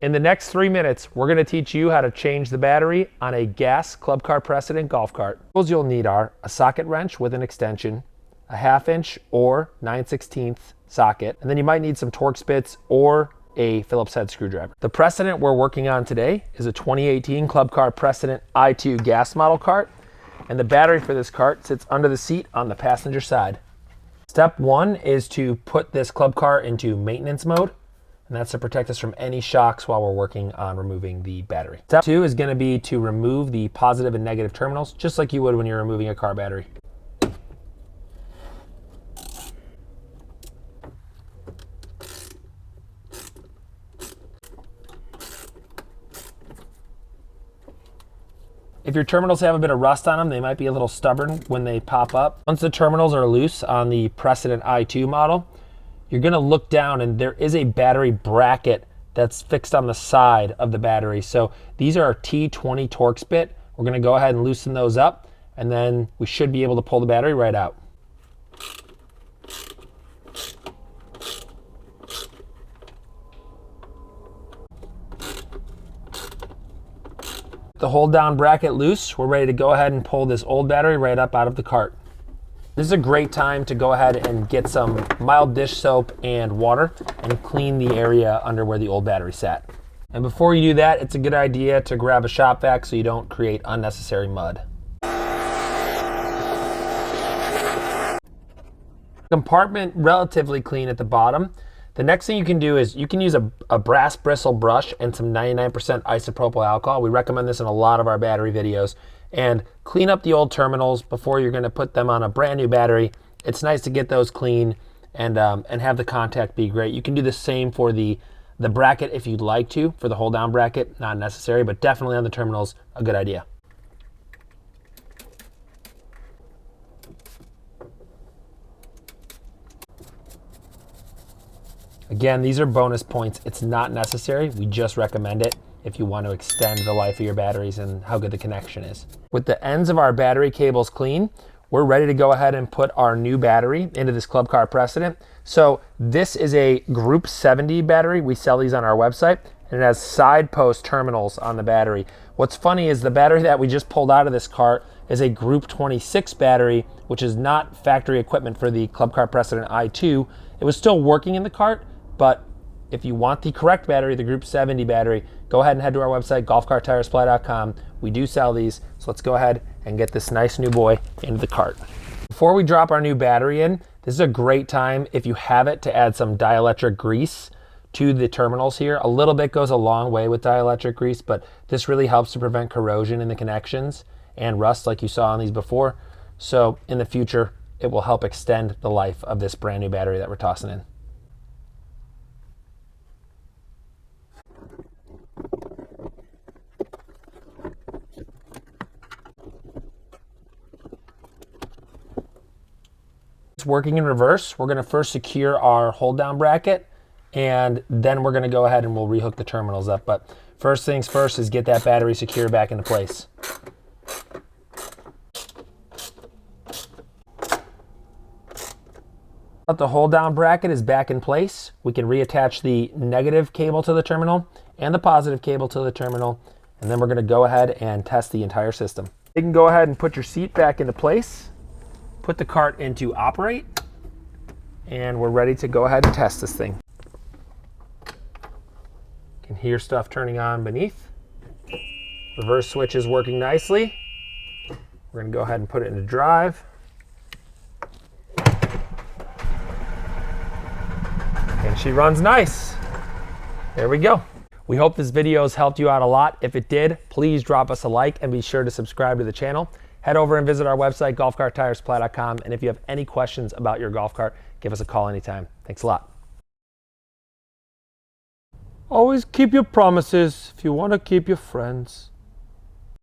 In the next 3 minutes, we're going to teach you how to change the battery on a gas Club Car Precedent golf cart. Tools you'll need are a socket wrench with an extension, a 1/2 inch or 9/16 socket, and then you might need some Torx bits or a Phillips head screwdriver. The Precedent we're working on today is a 2018 Club Car Precedent i2 gas model cart, and the battery for this cart sits under the seat on the passenger side. Step 1 is to put this Club Car into maintenance mode, and that's to protect us from any shocks while we're working on removing the battery. Step 2 is going to be to remove the positive and negative terminals, just like you would when you're removing a car battery. If your terminals have a bit of rust on them, they might be a little stubborn when they pop up. Once the terminals are loose on the Precedent i2 model, you're going to look down and there is a battery bracket that's fixed on the side of the battery. So these are our T20 Torx bit. We're going to go ahead and loosen those up, and then we should be able to pull the battery right out. The hold down bracket loose, we're ready to go ahead and pull this old battery right up out of the cart. This is a great time to go ahead and get some mild dish soap and water and clean the area under where the old battery sat. And before you do that, it's a good idea to grab a shop vac so you don't create unnecessary mud. Compartment relatively clean at the bottom. The next thing you can do is you can use a brass bristle brush and some 99% isopropyl alcohol. We recommend this in a lot of our battery videos. And clean up the old terminals before you're going to put them on a brand new battery. It's nice to get those clean and have the contact be great. You can do the same for the bracket if you'd like to. For the hold down bracket, not necessary, but definitely on the terminals, a good idea. Again, these are bonus points. It's not necessary. We just recommend it if you want to extend the life of your batteries and how good the connection is. With the ends of our battery cables clean, we're ready to go ahead and put our new battery into this Club Car Precedent. So this is a Group 70 battery. We sell these on our website, and it has side post terminals on the battery. What's funny is the battery that we just pulled out of this cart is a Group 26 battery, which is not factory equipment for the Club Car Precedent i2. It was still working in the cart, but if you want the correct battery, the Group 70 battery, go ahead and head to our website, golfcartiresupply.com. We do sell these, so let's go ahead and get this nice new boy into the cart. Before we drop our new battery in, this is a great time, if you have it, to add some dielectric grease to the terminals here. A little bit goes a long way with dielectric grease, but this really helps to prevent corrosion in the connections and rust like you saw on these before. So in the future, it will help extend the life of this brand new battery that we're tossing in. It's working in reverse. We're going to first secure our hold down bracket, and then we're going to go ahead and we'll rehook the terminals up. But first things first is get that battery secure back into place. Now the hold down bracket is back in place, we can reattach the negative cable to the terminal and the positive cable to the terminal, and then we're going to go ahead and test the entire system. You can go ahead and put your seat back into place. Put the cart into operate, and we're ready to go ahead and test this thing. You can hear stuff turning on beneath. Reverse switch is working nicely. We're going to go ahead and put it into drive. And she runs nice. There we go. We hope this video has helped you out a lot. If it did, please drop us a like and be sure to subscribe to the channel. Head over and visit our website, golfcartiresupply.com. And if you have any questions about your golf cart, give us a call anytime. Thanks a lot. Always keep your promises if you want to keep your friends.